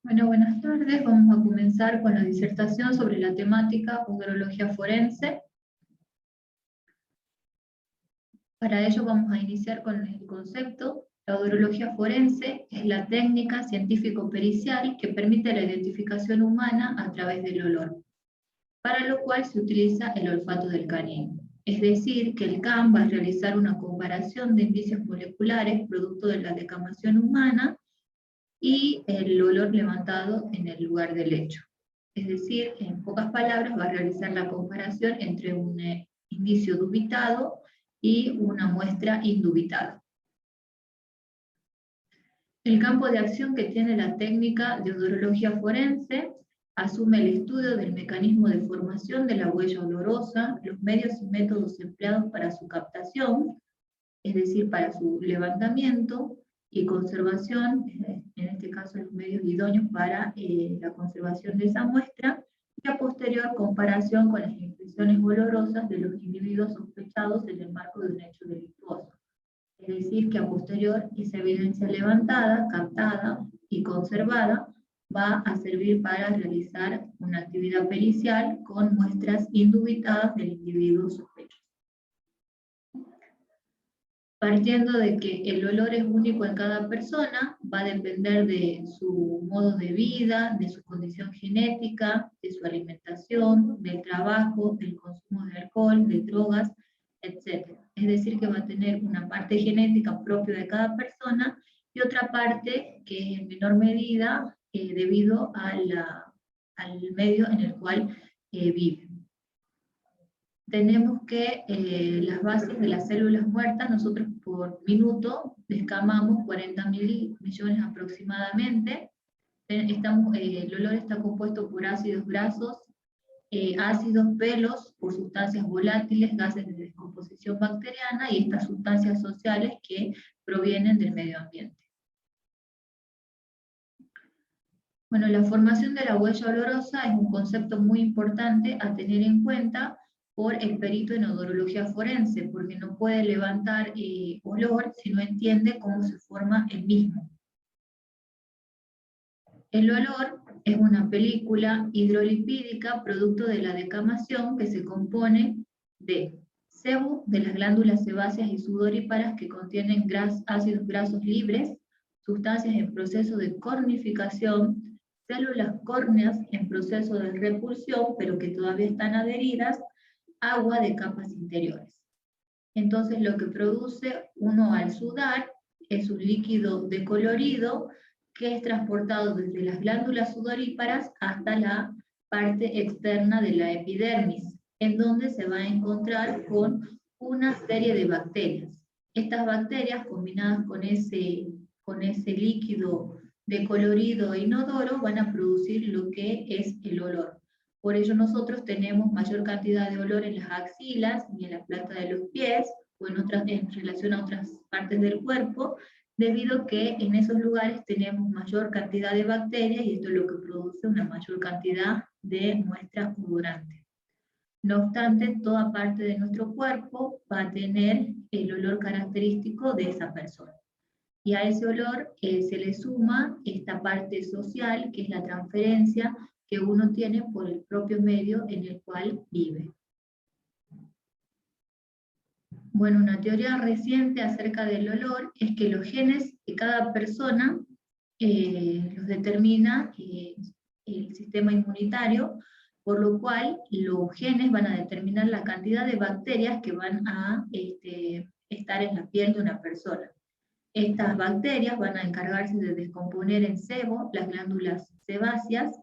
Bueno, buenas tardes. Vamos a comenzar con la disertación sobre la temática odorología forense. Para ello vamos a iniciar con el concepto. La odorología forense es la técnica científico-pericial que permite la identificación humana a través del olor, para lo cual se utiliza el olfato del canino. Es decir, que el CAM va a realizar una comparación de indicios moleculares producto de la decamación humana y el olor levantado en el lugar del hecho. Es decir, en pocas palabras, va a realizar la comparación entre un indicio dubitado y una muestra indubitada. El campo de acción que tiene la técnica de odorología forense asume el estudio del mecanismo de formación de la huella olorosa, los medios y métodos empleados para su captación, es decir, para su levantamiento y conservación, en este caso los medios idóneos para la conservación de esa muestra, y a posterior comparación con las impresiones olorosas de los individuos sospechados en el marco de un hecho delictuoso. Es decir, que a posterior esa evidencia levantada, captada y conservada va a servir para realizar una actividad pericial con muestras indubitadas del individuo sospechoso. Partiendo de que el olor es único en cada persona, va a depender de su modo de vida, de su condición genética, de su alimentación, del trabajo, del consumo de alcohol, de drogas, etc. Es decir, que va a tener una parte genética propia de cada persona y otra parte que es en menor medida debido al medio en el cual vive. Tenemos que las bases de las células muertas, nosotros por minuto descamamos 40.000 millones aproximadamente. El olor está compuesto por ácidos grasos, ácidos, pelos, por sustancias volátiles, gases de descomposición bacteriana y estas sustancias sociales que provienen del medio ambiente. Bueno, la formación de la huella olorosa es un concepto muy importante a tener en cuenta por el perito en odorología forense, porque no puede levantar olor si no entiende cómo se forma el mismo. El olor es una película hidrolipídica producto de la decamación que se compone de sebo de las glándulas sebáceas y sudoríparas que contienen ácidos grasos libres, sustancias en proceso de cornificación, células córneas en proceso de repulsión, pero que todavía están adheridas, agua de capas interiores. Entonces lo que produce uno al sudar es un líquido decolorido que es transportado desde las glándulas sudoríparas hasta la parte externa de la epidermis, en donde se va a encontrar con una serie de bacterias. Estas bacterias, combinadas con ese líquido decolorido e inodoro, van a producir lo que es el olor. Por ello nosotros tenemos mayor cantidad de olor en las axilas y en la planta de los pies, o en relación a otras partes del cuerpo, debido a que en esos lugares tenemos mayor cantidad de bacterias y esto es lo que produce una mayor cantidad de muestras odorantes. No obstante, toda parte de nuestro cuerpo va a tener el olor característico de esa persona. Y a ese olor se le suma esta parte social, que es la transferencia que uno tiene por el propio medio en el cual vive. Bueno, una teoría reciente acerca del olor es que los genes de cada persona los determina el sistema inmunitario, por lo cual los genes van a determinar la cantidad de bacterias que van a estar en la piel de una persona. Estas bacterias van a encargarse de descomponer en sebo las glándulas sebáceas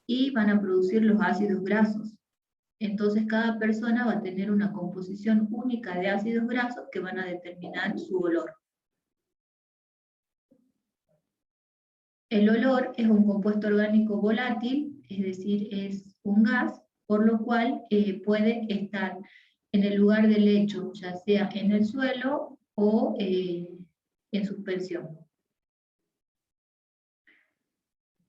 y van a producir los ácidos grasos. Entonces cada persona va a tener una composición única de ácidos grasos que van a determinar su olor. El olor es un compuesto orgánico volátil, es decir, es un gas, por lo cual puede estar en el lugar del hecho, ya sea en el suelo o en suspensión.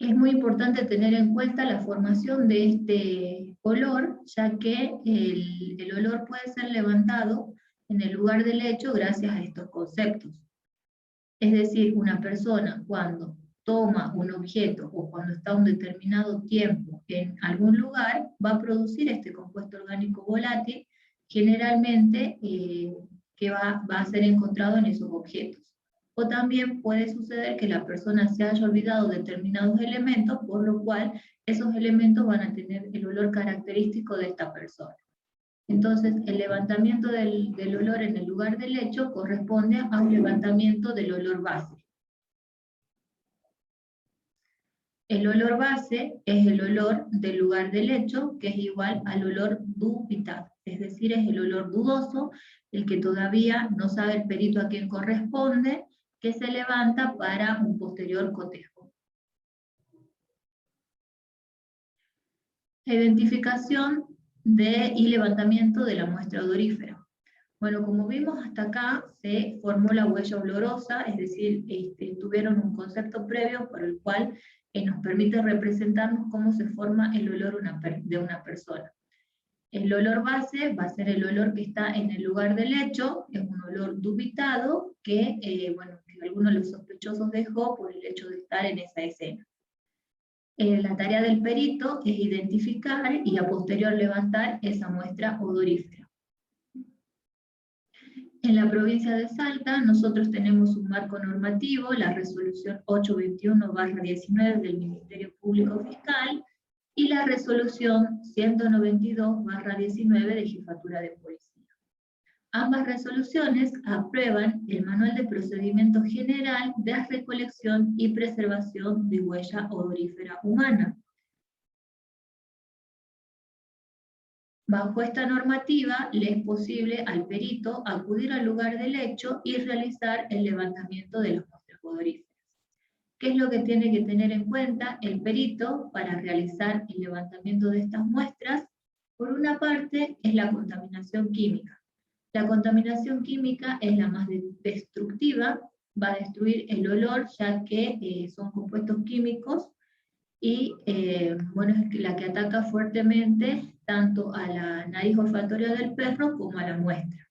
Es muy importante tener en cuenta la formación de este olor, ya que el olor puede ser levantado en el lugar del hecho gracias a estos conceptos. Es decir, una persona cuando toma un objeto o cuando está un determinado tiempo en algún lugar, va a producir este compuesto orgánico volátil, generalmente que va a ser encontrado en esos objetos. O también puede suceder que la persona se haya olvidado determinados elementos, por lo cual esos elementos van a tener el olor característico de esta persona. Entonces, el levantamiento del olor en el lugar del hecho corresponde a un levantamiento del olor base. El olor base es el olor del lugar del hecho, que es igual al olor dubitado, es decir, es el olor dudoso, el que todavía no sabe el perito a quién corresponde, que se levanta para un posterior cotejo. Identificación y levantamiento de la muestra odorífera. Bueno, como vimos hasta acá, se formó la huella olorosa, es decir, tuvieron un concepto previo por el cual nos permite representarnos cómo se forma el olor de una persona. El olor base va a ser el olor que está en el lugar del hecho, es un olor dubitado que, que alguno de los sospechosos dejó por el hecho de estar en esa escena. La tarea del perito es identificar y a posterior levantar esa muestra odorífera. En la provincia de Salta nosotros tenemos un marco normativo, la resolución 821/19 del Ministerio Público Fiscal y la resolución 192/19 de Jefatura de Policía. Ambas resoluciones aprueban el Manual de Procedimiento General de Recolección y Preservación de Huella Odorífera Humana. Bajo esta normativa, le es posible al perito acudir al lugar del hecho y realizar el levantamiento de las muestras odoríferas. ¿Qué es lo que tiene que tener en cuenta el perito para realizar el levantamiento de estas muestras? Por una parte, es la contaminación química. La contaminación química es la más destructiva, va a destruir el olor, ya que son compuestos químicos, y es la que ataca fuertemente tanto a la nariz olfatoria del perro como a la muestra.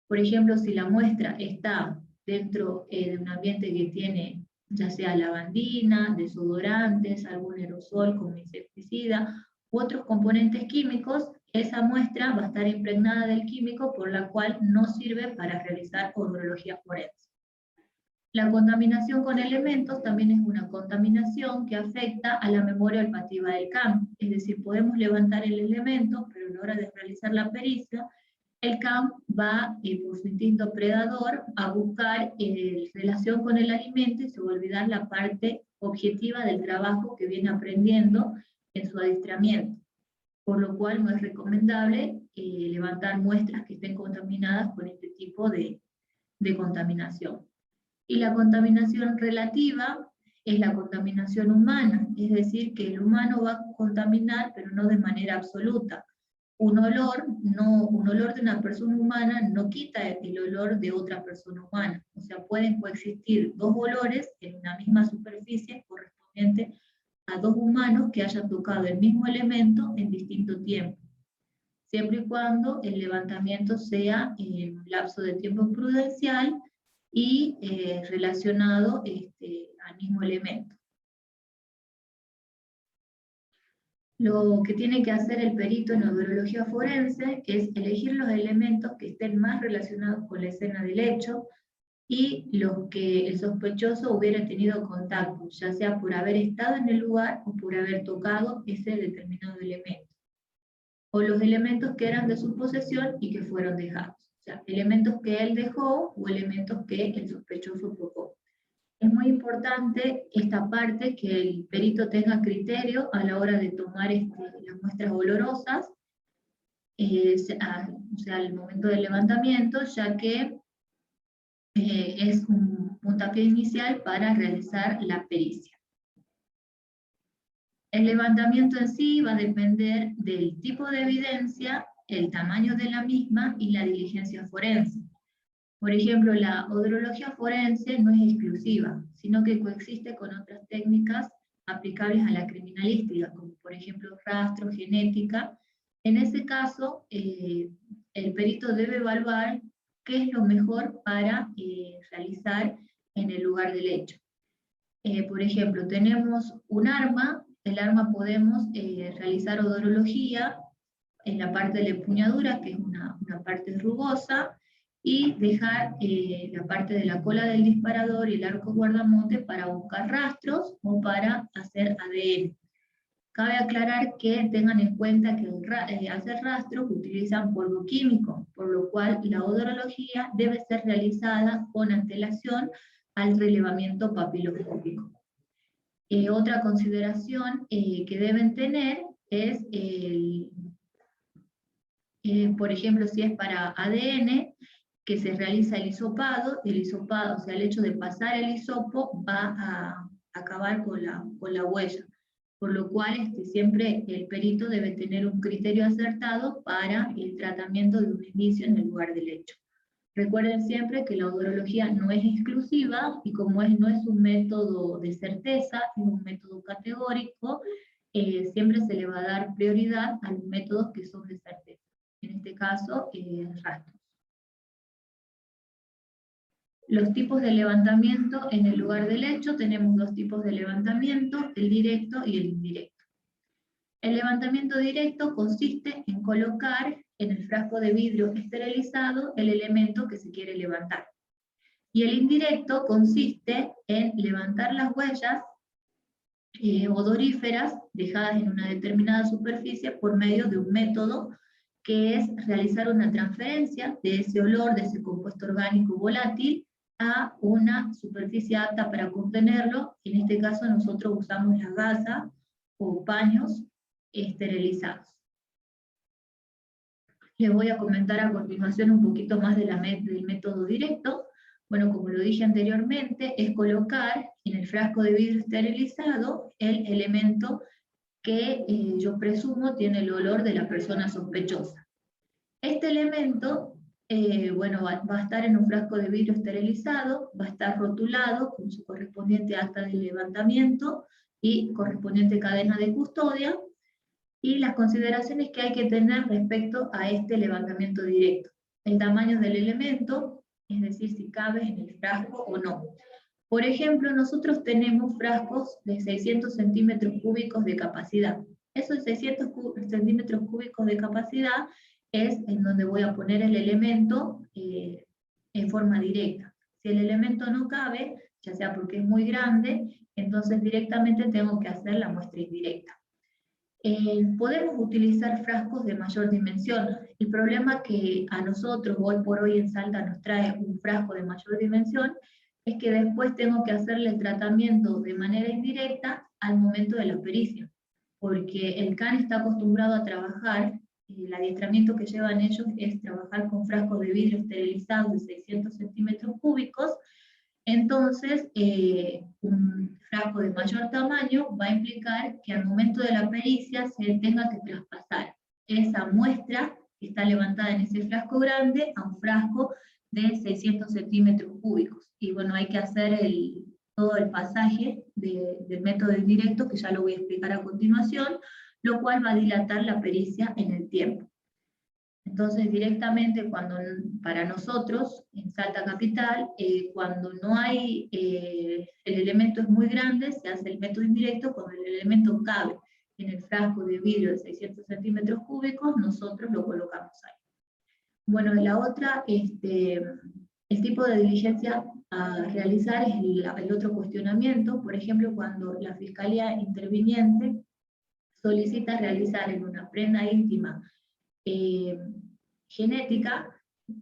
Por ejemplo, si la muestra está dentro de un ambiente que tiene ya sea lavandina, desodorantes, algún aerosol como insecticida u otros componentes químicos, esa muestra va a estar impregnada del químico, por la cual no sirve para realizar odorología forense. La contaminación con elementos también es una contaminación que afecta a la memoria olfativa del CAM, es decir, podemos levantar el elemento, pero a la hora de realizar la pericia, el CAM va, por su instinto predador, a buscar relación con el alimento y se va a olvidar la parte objetiva del trabajo que viene aprendiendo en su adiestramiento, por lo cual no es recomendable levantar muestras que estén contaminadas con este tipo de contaminación. Y la contaminación relativa es la contaminación humana, es decir, que el humano va a contaminar, pero no de manera absoluta. Un olor de una persona humana no quita el olor de otra persona humana. O sea, pueden coexistir dos olores en una misma superficie correspondiente a dos humanos que hayan tocado el mismo elemento en distinto tiempo, siempre y cuando el levantamiento sea en un lapso de tiempo prudencial y relacionado al mismo elemento. Lo que tiene que hacer el perito en odorología forense es elegir los elementos que estén más relacionados con la escena del hecho y los que el sospechoso hubiera tenido contacto, ya sea por haber estado en el lugar o por haber tocado ese determinado elemento, o los elementos que eran de su posesión y que fueron dejados. O sea, elementos que él dejó o elementos que el sospechoso tocó. Es muy importante esta parte, que el perito tenga criterio a la hora de tomar las muestras olorosas, o sea, al momento del levantamiento, ya que es un puntapié inicial para realizar la pericia. El levantamiento en sí va a depender del tipo de evidencia, el tamaño de la misma y la diligencia forense. Por ejemplo, la odorología forense no es exclusiva, sino que coexiste con otras técnicas aplicables a la criminalística, como por ejemplo rastro, genética. En ese caso, el perito debe evaluar qué es lo mejor para realizar en el lugar del hecho. Por ejemplo, tenemos un arma, el arma podemos realizar odorología en la parte de la empuñadura, que es una parte rugosa, y dejar la parte de la cola del disparador y el arco guardamonte para buscar rastros o para hacer ADN. Cabe aclarar que tengan en cuenta que al hacer rastros utilizan polvo químico, por lo cual la odorología debe ser realizada con antelación al relevamiento papiloscópico. Otra consideración que deben tener es, por ejemplo, si es para ADN, que se realiza el hisopado, o sea, el hecho de pasar el hisopo va a acabar con la huella, por lo cual siempre el perito debe tener un criterio acertado para el tratamiento de un indicio en el lugar del hecho. Recuerden siempre que la odorología no es exclusiva, y como no es un método de certeza, es un método categórico, siempre se le va a dar prioridad a los métodos que son de certeza. En este caso, rastros. Los tipos de levantamiento en el lugar del hecho: tenemos dos tipos de levantamiento, el directo y el indirecto. El levantamiento directo consiste en colocar en el frasco de vidrio esterilizado el elemento que se quiere levantar. Y el indirecto consiste en levantar las huellas odoríferas dejadas en una determinada superficie por medio de un método que es realizar una transferencia de ese olor, de ese compuesto orgánico volátil, a una superficie apta para contenerlo. En este caso nosotros usamos las gasas o paños esterilizados. Les voy a comentar a continuación un poquito más del método directo. Bueno, como lo dije anteriormente, es colocar en el frasco de vidrio esterilizado el elemento que yo presumo tiene el olor de la persona sospechosa. Este elemento, bueno, va a estar en un frasco de vidrio esterilizado, va a estar rotulado con su correspondiente acta de levantamiento y correspondiente cadena de custodia, y las consideraciones que hay que tener respecto a este levantamiento directo. El tamaño del elemento, es decir, si cabe en el frasco o no. Por ejemplo, nosotros tenemos frascos de 600 centímetros cúbicos de capacidad. Esos 600 centímetros cúbicos de capacidad es en donde voy a poner el elemento en forma directa. Si el elemento no cabe, ya sea porque es muy grande, entonces directamente tengo que hacer la muestra indirecta. Podemos utilizar frascos de mayor dimensión. El problema que a nosotros hoy por hoy en Salta nos trae un frasco de mayor dimensión es que después tengo que hacerle el tratamiento de manera indirecta al momento de la pericia, porque el CAN está acostumbrado a trabajar, el adiestramiento que llevan ellos es trabajar con frascos de vidrio esterilizados de 600 centímetros cúbicos. Entonces, un frasco de mayor tamaño va a implicar que al momento de la pericia se tenga que traspasar esa muestra que está levantada en ese frasco grande a un frasco de 600 centímetros cúbicos. Y bueno, hay que hacer todo el pasaje del método indirecto, que ya lo voy a explicar a continuación, lo cual va a dilatar la pericia en el tiempo. Entonces, directamente, para nosotros, en Salta Capital, cuando no hay, el elemento es muy grande, se hace el método indirecto. Cuando el elemento cabe en el frasco de vidrio de 600 centímetros cúbicos, nosotros lo colocamos ahí. Bueno, la otra, el tipo de diligencia a realizar es el otro cuestionamiento. Por ejemplo, cuando la Fiscalía Interviniente solicita realizar en una prenda íntima genética,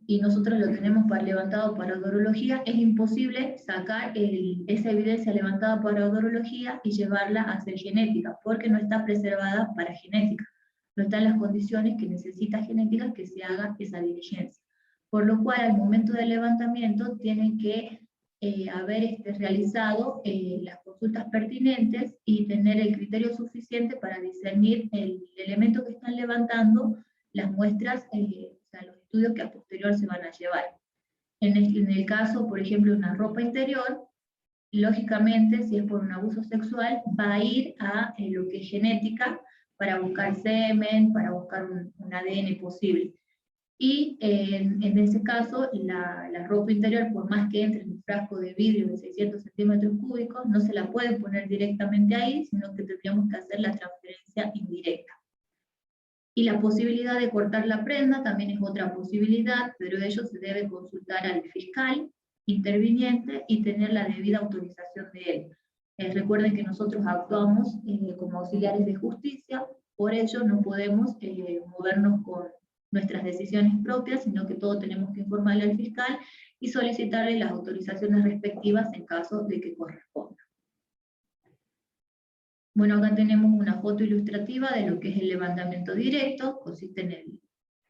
y nosotros lo tenemos levantado para odorología, es imposible sacar esa evidencia levantada para odorología y llevarla a hacer genética, porque no está preservada para genética, no están las condiciones que necesita genética que se haga esa diligencia. Por lo cual, al momento del levantamiento, tienen que haber realizado las consultas pertinentes y tener el criterio suficiente para discernir el elemento que están levantando, las muestras, o sea, los estudios que a posterior se van a llevar. En el caso, por ejemplo, de una ropa interior, lógicamente, si es por un abuso sexual, va a ir a lo que es genética, para buscar semen, para buscar un ADN posible. y en ese caso la ropa interior, por más que entre en un frasco de vidrio de 600 centímetros cúbicos, no se la puede poner directamente ahí, sino que tendríamos que hacer la transferencia indirecta. Y la posibilidad de cortar la prenda también es otra posibilidad, pero ello se debe consultar al fiscal interviniente y tener la debida autorización de él. Recuerden que nosotros actuamos como auxiliares de justicia, por ello no podemos movernos con nuestras decisiones propias, sino que todo tenemos que informarle al fiscal y solicitarle las autorizaciones respectivas en caso de que corresponda. Bueno, acá tenemos una foto ilustrativa de lo que es el levantamiento directo. Consiste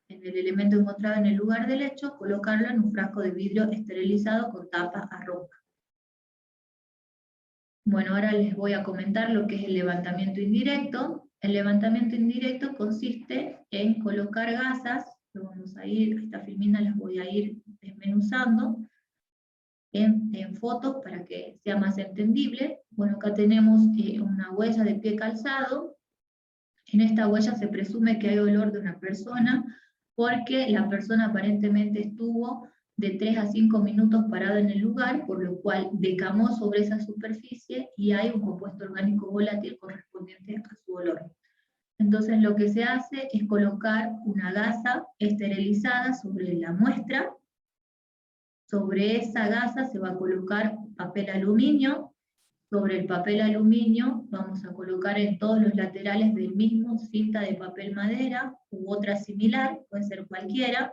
en el elemento encontrado en el lugar del hecho, colocarlo en un frasco de vidrio esterilizado con tapa a roca. Bueno, ahora les voy a comentar lo que es el levantamiento indirecto. El levantamiento indirecto consiste en colocar gasas, vamos a ir, esta filmina las voy a ir desmenuzando en fotos para que sea más entendible. Bueno, acá tenemos una huella de pie calzado. En esta huella se presume que hay olor de una persona, porque la persona aparentemente estuvo de 3 a 5 minutos parada en el lugar, por lo cual decamó sobre esa superficie y hay un compuesto orgánico volátil correspondiente a su olor. Entonces lo que se hace es colocar una gasa esterilizada sobre la muestra. Sobre esa gasa se va a colocar papel aluminio. Sobre el papel aluminio vamos a colocar en todos los laterales del mismo cinta de papel madera u otra similar, puede ser cualquiera,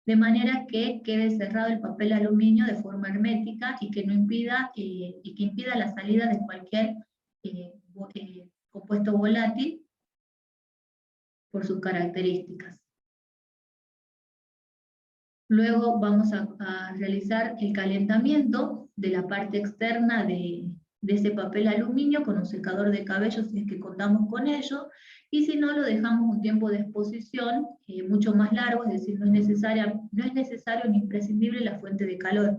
de manera que quede cerrado el papel aluminio de forma hermética y que no impida, la salida de cualquier compuesto volátil por sus características. Luego vamos a realizar el calentamiento de la parte externa de ese papel aluminio con un secador de cabello si es que contamos con ello, y si no, lo dejamos un tiempo de exposición mucho más largo, es decir, no es necesario ni imprescindible la fuente de calor.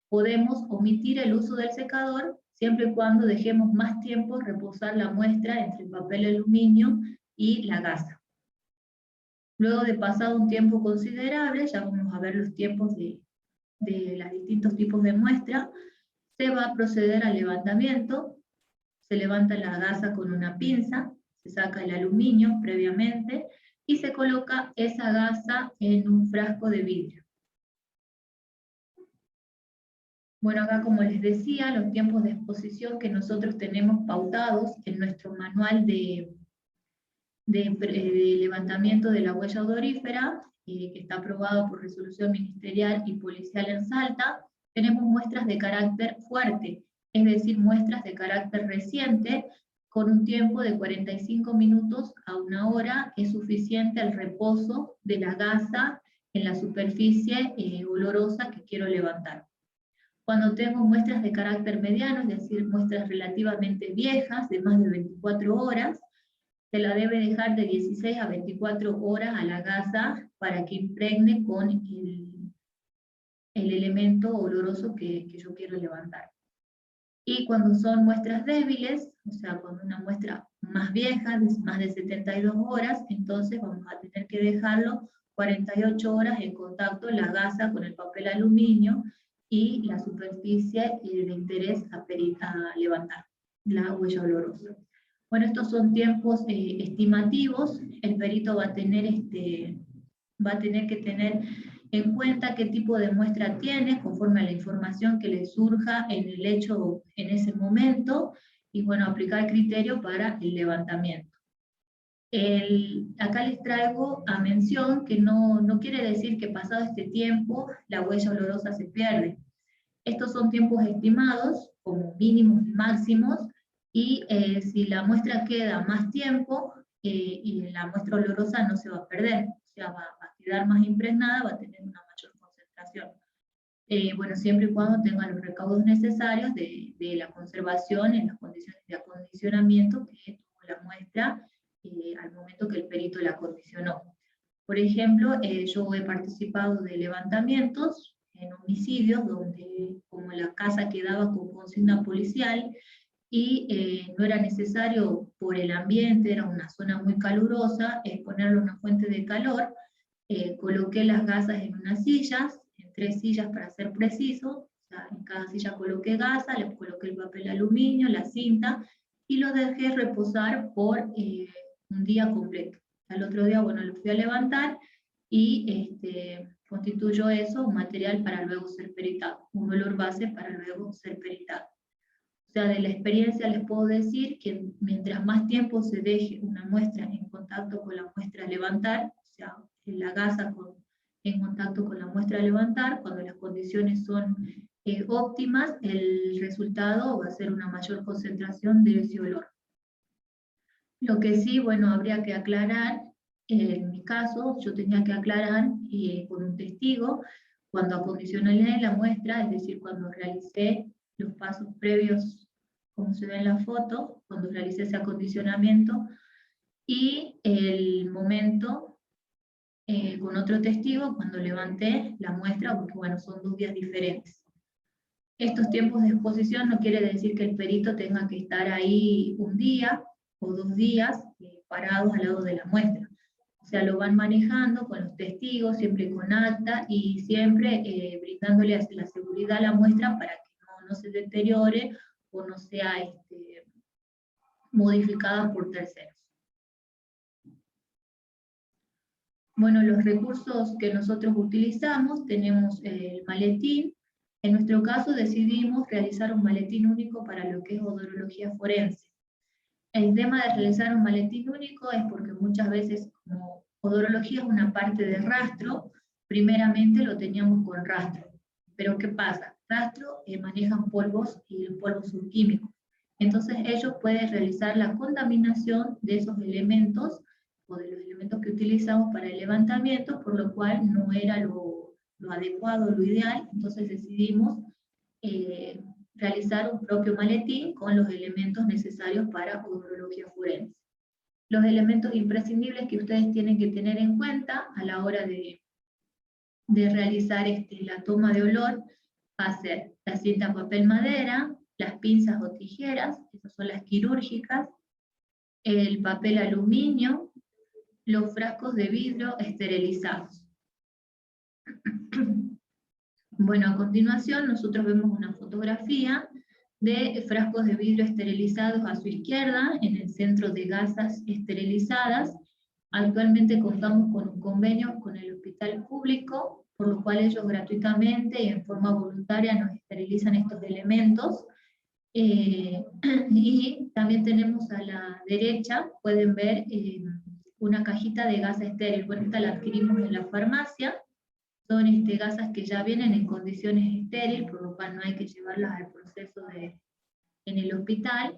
Podemos omitir el uso del secador siempre y cuando dejemos más tiempo reposar la muestra entre el papel aluminio y la gasa. Luego de pasado un tiempo considerable, ya vamos a ver los tiempos de los distintos tipos de muestra, se va a proceder al levantamiento. Se levanta la gasa con una pinza, se saca el aluminio previamente y se coloca esa gasa en un frasco de vidrio. Bueno, acá como les decía, los tiempos de exposición que nosotros tenemos pautados en nuestro manual de levantamiento de la huella odorífera, que está aprobado por resolución ministerial y policial en Salta, tenemos muestras de carácter fuerte, es decir, muestras de carácter reciente, con un tiempo de 45 minutos a 1 hora, es suficiente al reposo de la gasa en la superficie olorosa que quiero levantar. Cuando tengo muestras de carácter mediano, es decir, muestras relativamente viejas, de más de 24 horas, se la debe dejar de 16 a 24 horas a la gasa para que impregne con el elemento oloroso que yo quiero levantar. Y cuando son muestras débiles, o sea, cuando una muestra más vieja, de más de 72 horas, entonces vamos a tener que dejarlo 48 horas en contacto la gasa con el papel aluminio y la superficie de interés a levantar, la huella olorosa. Bueno, estos son tiempos estimativos. El perito va a tener que tener en cuenta qué tipo de muestra tiene, conforme a la información que le surja en el hecho en ese momento, y bueno, aplicar criterio para el levantamiento. Acá les traigo a mención que no quiere decir que pasado este tiempo la huella olorosa se pierde. Estos son tiempos estimados, como mínimos y máximos, y si la muestra queda más tiempo, y la muestra olorosa no se va a perder, o sea, va a quedar más impregnada, va a tener una mayor concentración. Bueno, siempre y cuando tenga los recaudos necesarios de la conservación en las condiciones de acondicionamiento que tuvo la muestra al momento que el perito la acondicionó. Por ejemplo, yo he participado de levantamientos en homicidios donde, como la casa quedaba con consigna policial, y no era necesario por el ambiente, era una zona muy calurosa, ponerle una fuente de calor, coloqué las gasas en unas sillas, en 3 sillas para ser preciso, o sea, en cada silla coloqué gasa, le coloqué el papel aluminio, la cinta, y lo dejé reposar por un día completo. Al otro día, bueno, lo fui a levantar, y constituyó eso un material para luego ser peritado, un olor base para luego ser peritado. O sea, de la experiencia les puedo decir que mientras más tiempo se deje una muestra en contacto con la muestra a levantar, o sea, la gasa en contacto con la muestra a levantar, cuando las condiciones son óptimas, el resultado va a ser una mayor concentración de ese olor. Lo que sí, bueno, habría que aclarar, en mi caso, yo tenía que aclarar con un testigo, cuando acondicioné la muestra, es decir, cuando realicé los pasos previos, como se ve en la foto, cuando realicé ese acondicionamiento, y el momento con otro testigo, cuando levanté la muestra, porque bueno, son 2 días diferentes. Estos tiempos de exposición no quiere decir que el perito tenga que estar ahí un día o 2 días parados al lado de la muestra. O sea, lo van manejando con los testigos, siempre con acta y siempre brindándole la seguridad a la muestra para que no se deteriore o no sea modificada por terceros. Bueno, los recursos que nosotros utilizamos, tenemos el maletín. En nuestro caso decidimos realizar un maletín único para lo que es odorología forense. El tema de realizar un maletín único es porque muchas veces, como odorología es una parte de rastro, primeramente lo teníamos con rastro. Pero ¿qué pasa? Rastro manejan polvos y los polvos son químicos. Entonces ellos pueden realizar la contaminación de esos elementos o de los elementos que utilizamos para el levantamiento, por lo cual no era lo adecuado, lo ideal. Entonces decidimos realizar un propio maletín con los elementos necesarios para odorología forense. Los elementos imprescindibles que ustedes tienen que tener en cuenta a la hora de realizar la toma de olor va a ser la cinta papel madera, las pinzas o tijeras, esas son las quirúrgicas, el papel aluminio, los frascos de vidrio esterilizados. Bueno, a continuación nosotros vemos una fotografía de frascos de vidrio esterilizados a su izquierda, en el centro de gasas esterilizadas. Actualmente contamos con un convenio con el hospital público, por lo cual ellos gratuitamente y en forma voluntaria nos esterilizan estos elementos. Y también tenemos a la derecha, pueden ver una cajita de gasa estéril. Bueno, esta la adquirimos en la farmacia. Son gasas que ya vienen en condiciones estériles, por lo cual no hay que llevarlas al proceso en el hospital,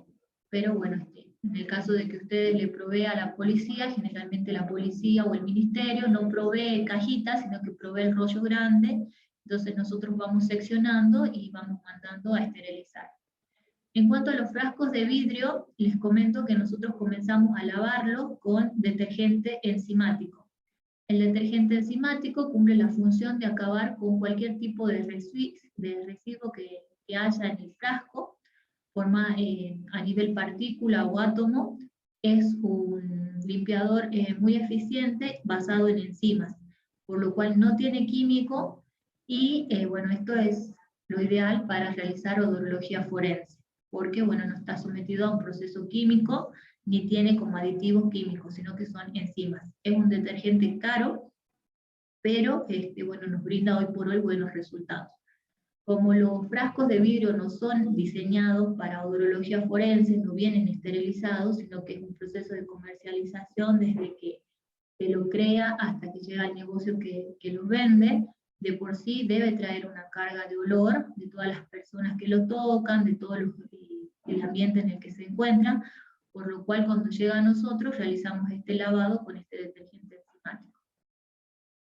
pero bueno, en el caso de que ustedes le proveen a la policía, generalmente la policía o el ministerio no provee cajitas, sino que provee el rollo grande, entonces nosotros vamos seccionando y vamos mandando a esterilizar. En cuanto a los frascos de vidrio, les comento que nosotros comenzamos a lavarlos con detergente enzimático. El detergente enzimático cumple la función de acabar con cualquier tipo de residuo que haya en el frasco, forma a nivel partícula o átomo. Es un limpiador muy eficiente basado en enzimas, por lo cual no tiene químico y bueno, esto es lo ideal para realizar odorología forense, porque bueno, no está sometido a un proceso químico, ni tiene como aditivos químicos, sino que son enzimas. Es un detergente caro, pero bueno, nos brinda hoy por hoy buenos resultados. Como los frascos de vidrio no son diseñados para odorología forense, no vienen esterilizados, sino que es un proceso de comercialización desde que se lo crea hasta que llega al negocio que los vende, de por sí debe traer una carga de olor de todas las personas que lo tocan, de todo el ambiente en el que se encuentran, por lo cual cuando llega a nosotros realizamos este lavado con este detergente enzimático.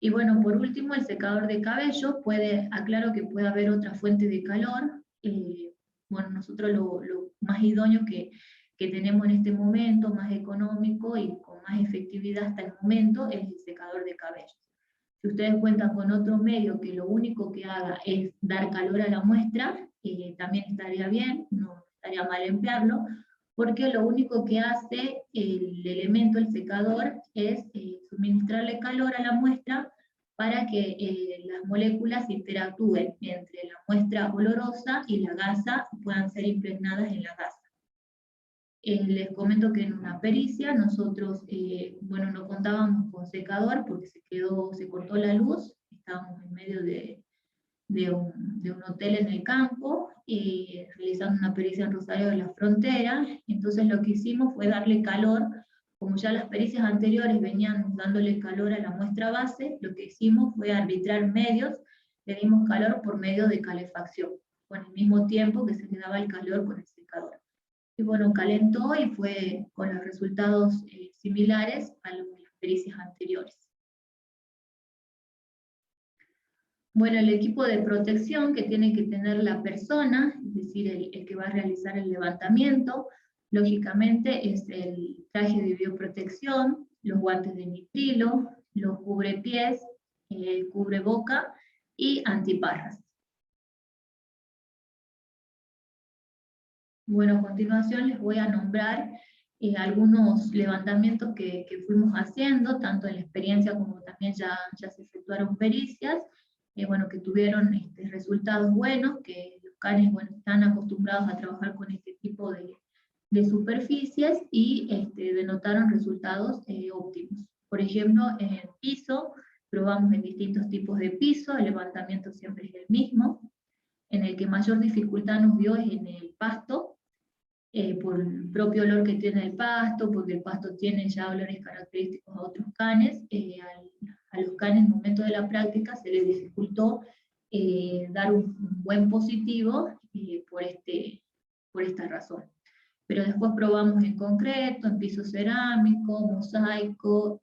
Y bueno, por último, el secador de cabello, aclaro que puede haber otra fuente de calor. Bueno, nosotros lo más idóneo que tenemos en este momento, más económico y con más efectividad hasta el momento, es el secador de cabello. Si ustedes cuentan con otro medio que lo único que haga es dar calor a la muestra, también estaría bien, no estaría mal emplearlo, porque lo único que hace el elemento, el secador, es suministrarle calor a la muestra para que las moléculas interactúen entre la muestra olorosa y la gasa y puedan ser impregnadas en la gasa. Les comento que en una pericia nosotros, bueno, no contábamos con secador porque se cortó la luz, estábamos en medio de un hotel en el campo, realizando una pericia en Rosario de la Frontera. Entonces lo que hicimos fue darle calor, como ya las pericias anteriores venían dándole calor a la muestra base, lo que hicimos fue arbitrar medios, le dimos calor por medio de calefacción, con el mismo tiempo que se le daba el calor con el secador. Y bueno, calentó y fue con los resultados similares a los de las pericias anteriores. Bueno, el equipo de protección que tiene que tener la persona, es decir, el que va a realizar el levantamiento, lógicamente es el traje de bioprotección, los guantes de nitrilo, los cubrepiés, cubreboca y antiparras. Bueno, a continuación les voy a nombrar algunos levantamientos que fuimos haciendo, tanto en la experiencia como también ya se efectuaron pericias, bueno, que tuvieron resultados buenos, que los canes, bueno, están acostumbrados a trabajar con este tipo de superficies y denotaron resultados óptimos. Por ejemplo, en el piso, probamos en distintos tipos de piso, el levantamiento siempre es el mismo. En el que mayor dificultad nos dio es en el pasto, por el propio olor que tiene el pasto, porque el pasto tiene ya olores característicos a otros canes. A los canes en el momento de la práctica se les dificultó dar un buen positivo por esta razón. Pero después probamos en concreto, en piso cerámico, mosaico,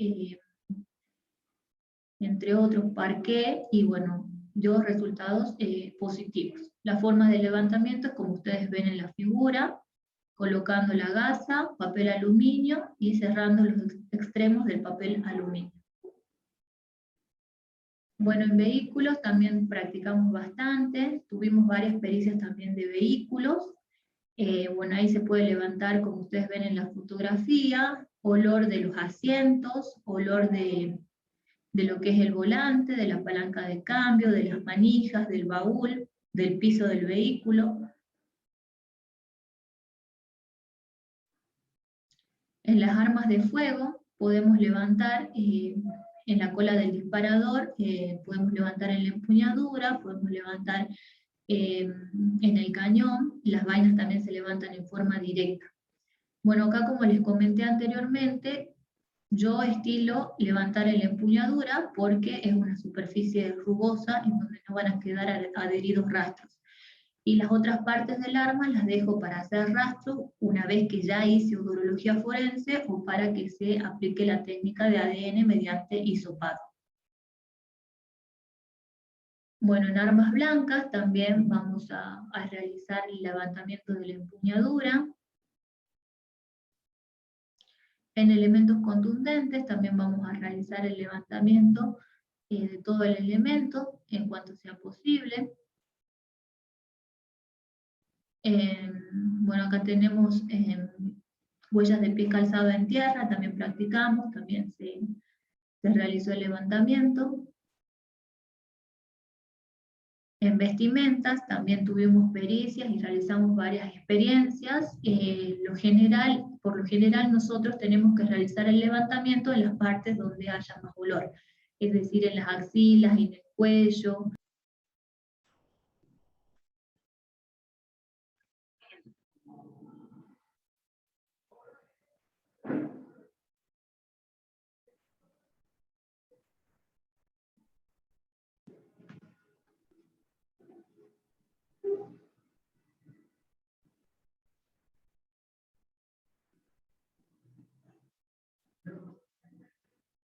entre otros, parqué, y bueno, dio resultados positivos. La forma de levantamiento es como ustedes ven en la figura, colocando la gasa, papel aluminio y cerrando los extremos del papel aluminio. Bueno, en vehículos también practicamos bastante, tuvimos varias pericias también de vehículos. Bueno, ahí se puede levantar, como ustedes ven en la fotografía, olor de los asientos, olor de lo que es el volante, de la palanca de cambio, de las manijas, del baúl, del piso del vehículo. En las armas de fuego podemos levantar en la cola del disparador, podemos levantar en la empuñadura, podemos levantar en el cañón, las vainas también se levantan en forma directa. Bueno, acá como les comenté anteriormente, yo estilo levantar en la empuñadura porque es una superficie rugosa en donde no van a quedar adheridos rastros. Y las otras partes del arma las dejo para hacer rastro una vez que ya hice odorología forense o para que se aplique la técnica de ADN mediante hisopado. Bueno, en armas blancas también vamos a realizar el levantamiento de la empuñadura. En elementos contundentes también vamos a realizar el levantamiento de todo el elemento en cuanto sea posible. Bueno, acá tenemos huellas de pie calzado en tierra, también practicamos, también se realizó el levantamiento. En vestimentas también tuvimos pericias y realizamos varias experiencias. Por lo general nosotros tenemos que realizar el levantamiento en las partes donde haya más olor, es decir, en las axilas, en el cuello,